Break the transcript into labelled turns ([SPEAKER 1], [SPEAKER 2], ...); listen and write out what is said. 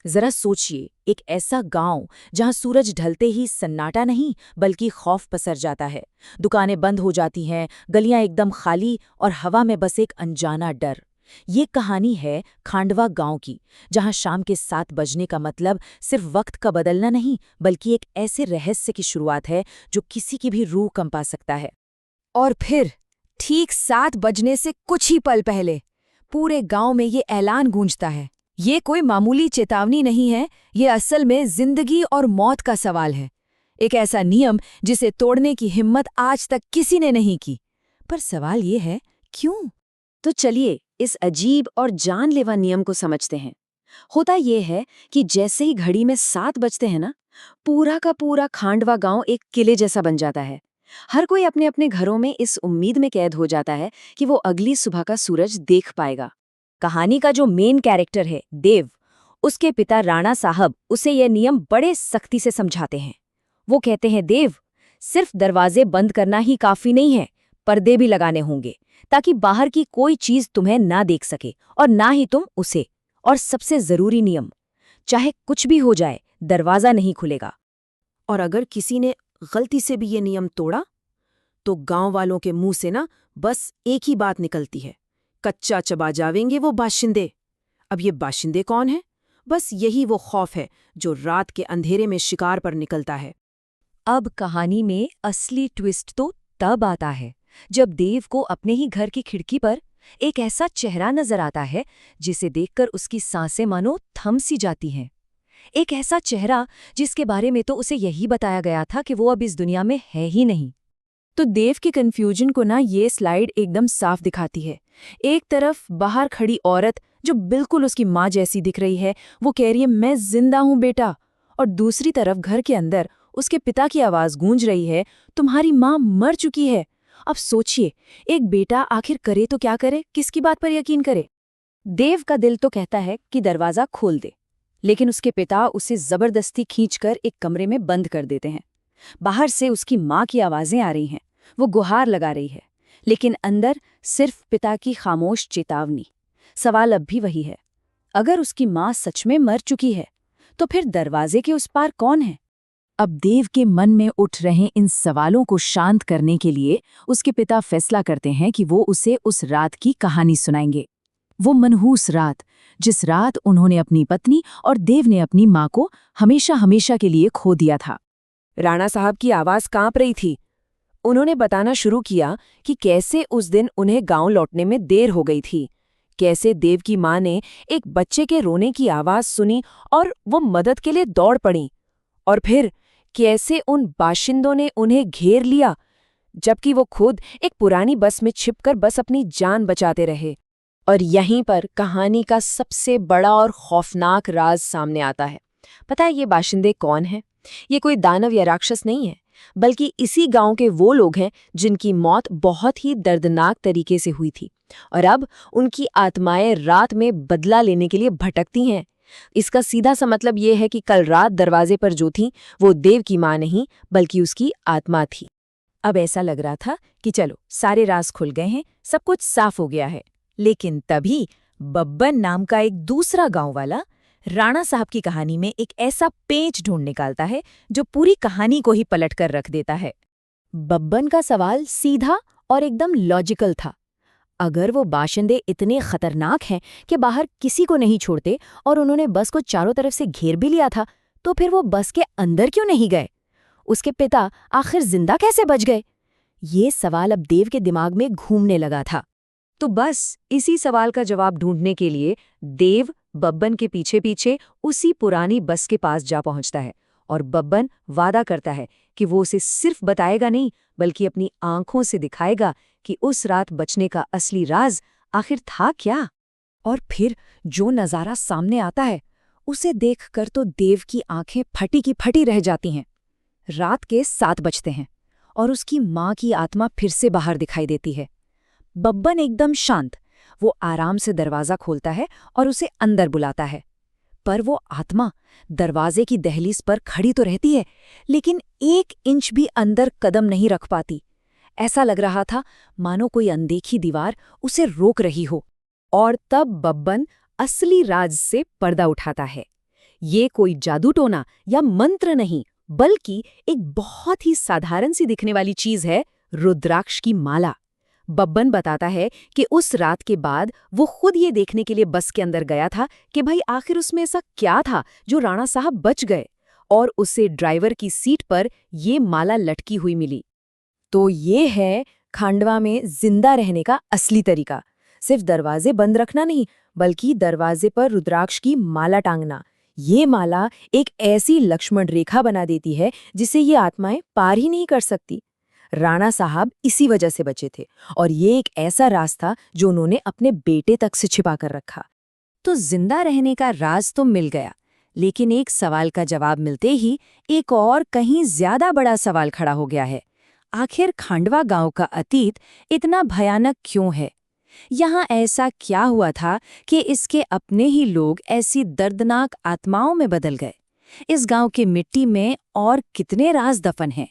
[SPEAKER 1] जरा सोचिए, एक ऐसा गांव जहां सूरज ढलते ही सन्नाटा नहीं बल्कि खौफ पसर जाता है। दुकानें बंद हो जाती हैं, गलियां एकदम खाली और हवा में बस एक अनजाना डर। ये कहानी है खांडवा गांव की, जहां शाम के 7 बजने का मतलब सिर्फ वक्त का बदलना नहीं बल्कि एक ऐसे रहस्य की शुरुआत है जो किसी की भी रूह कंपा सकता है।
[SPEAKER 2] और फिर ठीक 7 बजने से कुछ ही पल पहले पूरे गांव में ये ऐलान गूंजता है। ये कोई मामूली चेतावनी नहीं है, ये असल में जिंदगी और मौत का सवाल है। एक ऐसा नियम जिसे तोड़ने की हिम्मत आज तक किसी ने नहीं की। पर सवाल ये है, क्यों?
[SPEAKER 1] तो चलिए इस अजीब और जानलेवा नियम को समझते हैं। होता ये है कि जैसे ही घड़ी में 7 बजते हैं ना, पूरा का पूरा खांडवा गांव एक किले जैसा बन जाता है। हर कोई अपने अपने घरों में इस उम्मीद में कैद हो जाता है कि वो अगली सुबह का सूरज देख पाएगा। कहानी का जो मेन कैरेक्टर है देव, उसके पिता राणा साहब उसे यह नियम बड़े सख्ती से समझाते हैं। वो कहते हैं, देव, सिर्फ दरवाजे बंद करना ही काफी नहीं है, पर्दे भी लगाने होंगे ताकि बाहर की कोई चीज तुम्हें ना देख सके और ना ही तुम उसे। और सबसे जरूरी नियम, चाहे कुछ भी हो जाए दरवाजा नहीं खुलेगा।
[SPEAKER 2] और अगर किसी ने गलती से भी ये नियम तोड़ा तो गांव वालों के मुंह से ना बस एक ही बात निकलती है, कच्चा चबा जावेंगे वो बाशिंदे। अब ये बाशिंदे कौन है? बस यही वो खौफ है जो रात के अंधेरे में शिकार पर निकलता है।
[SPEAKER 1] अब कहानी में असली ट्विस्ट तो तब आता है जब देव को अपने ही घर की खिड़की पर एक ऐसा चेहरा नजर आता है जिसे देखकर उसकी सांसें मानो थम सी जाती हैं। एक ऐसा चेहरा जिसके बारे में तो उसे यही बताया गया था कि वो अब इस दुनिया में है ही नहीं।
[SPEAKER 2] तो देव के कन्फ्यूजन को ना ये स्लाइड एकदम साफ दिखाती है। एक तरफ बाहर खड़ी औरत जो बिल्कुल उसकी माँ जैसी दिख रही है, वो कह रही है, मैं जिंदा हूं बेटा। और दूसरी तरफ घर के अंदर उसके पिता की आवाज गूंज रही है, तुम्हारी माँ मर चुकी है। अब सोचिए, एक बेटा आखिर करे तो क्या करे, किसकी बात पर यकीन करे? देव का दिल तो कहता है कि दरवाजा खोल दे, लेकिन उसके पिता उसे जबरदस्ती खींचकर एक कमरे में बंद कर देते हैं। बाहर से उसकी माँ की आवाजें आ रही हैं, वो गुहार लगा रही है, लेकिन अंदर सिर्फ पिता की खामोश चेतावनी। सवाल अब भी वही है, अगर उसकी माँ सच में मर चुकी है तो फिर दरवाजे के उस पार कौन है? अब देव के मन में उठ रहे इन सवालों को शांत करने के लिए उसके पिता फैसला करते हैं कि वो उसे उस रात की कहानी सुनाएंगे। वो मनहूस रात, जिस रात उन्होंने अपनी पत्नी और देव ने अपनी माँ को हमेशा हमेशा के लिए खो दिया था। राणा साहब की आवाज कांप रही थी। उन्होंने बताना शुरू किया कि कैसे उस दिन उन्हें गांव लौटने में देर हो गई थी, कैसे देव की माँ ने एक बच्चे के रोने की आवाज सुनी और वो मदद के लिए दौड़ पड़ी, और फिर कैसे उन बाशिंदों ने उन्हें घेर लिया जबकि वो खुद एक पुरानी बस में छिपकर बस अपनी जान बचाते रहे। और यहीं पर कहानी का सबसे बड़ा और खौफनाक राज सामने आता है। पता है ये बाशिंदे कौन हैं? ये कोई दानव या राक्षस नहीं है, बल्कि इसी गांव के वो लोग हैं जिनकी मौत बहुत ही दर्दनाक तरीके से हुई थी और अब उनकी आत्माएं रात में बदला लेने के लिए भटकती हैं। इसका सीधा सा मतलब ये है कि कल रात दरवाजे पर जो थी वो देव की मां नहीं बल्कि उसकी आत्मा थी। अब ऐसा लग रहा था कि चलो सारे राज खुल गए हैं, सब कुछ साफ हो गया है, लेकिन तभी बब्बन नाम का एक दूसरा गांव वाला राणा साहब की कहानी में एक ऐसा पेंच ढूंढ निकालता है जो पूरी कहानी को ही पलट कर रख देता है। बब्बन का सवाल सीधा और एकदम लॉजिकल था। अगर वो बाशिंदे इतने खतरनाक हैं कि बाहर किसी को नहीं छोड़ते और उन्होंने बस को चारों तरफ से घेर भी लिया था, तो फिर वो बस के अंदर क्यों नहीं गए? उसके पिता आखिर जिंदा कैसे बच गए? ये सवाल अब देव के दिमाग में घूमने लगा था। तो बस इसी सवाल का जवाब ढूंढने के लिए देव बब्बन के पीछे पीछे उसी पुरानी बस के पास जा पहुंचता है और बब्बन वादा करता है कि वो उसे सिर्फ बताएगा नहीं बल्कि अपनी आंखों से दिखाएगा कि उस रात बचने का असली राज आखिर था क्या। और फिर जो नज़ारा सामने आता है उसे देखकर तो देव की आंखें फटी की फटी रह जाती हैं। रात के 7 बजते हैं और उसकी माँ की आत्मा फिर से बाहर दिखाई देती है। बब्बन एकदम शांत, वो आराम से दरवाज़ा खोलता है और उसे अंदर बुलाता है, पर वो आत्मा दरवाजे की दहलीज पर खड़ी तो रहती है लेकिन 1 इंच भी अंदर कदम नहीं रख पाती। ऐसा लग रहा था मानो कोई अनदेखी दीवार उसे रोक रही हो। और तब बब्बन असली राज से पर्दा उठाता है।
[SPEAKER 1] ये कोई जादू टोना या मंत्र नहीं, बल्कि एक बहुत ही साधारण सी दिखने वाली चीज है, रुद्राक्ष की माला। बब्बन बताता है कि उस रात के बाद वो खुद ये देखने के लिए बस के अंदर गया था कि भाई आखिर उसमें ऐसा क्या था जो राणा साहब बच गए, और उसे ड्राइवर की सीट पर ये माला लटकी हुई मिली। तो ये है खांडवा में जिंदा रहने का असली तरीका। सिर्फ दरवाजे बंद रखना नहीं, बल्कि दरवाजे पर रुद्राक्ष की माला टांगना। ये माला एक ऐसी लक्ष्मण रेखा बना देती है जिसे ये आत्माएं पार ही नहीं कर सकती। राणा साहब इसी वजह से बचे थे, और ये एक ऐसा रास्ता जो उन्होंने अपने बेटे तक से छिपा कर रखा। तो जिंदा रहने का राज तो मिल गया, लेकिन एक सवाल का जवाब मिलते ही एक और कहीं ज्यादा बड़ा सवाल खड़ा हो गया है। आखिर खांडवा गांव का अतीत इतना भयानक क्यों है? यहाँ ऐसा क्या हुआ था कि इसके अपने ही लोग ऐसी दर्दनाक आत्माओं में बदल गए? इस गांव की मिट्टी में और कितने राज दफन हैं?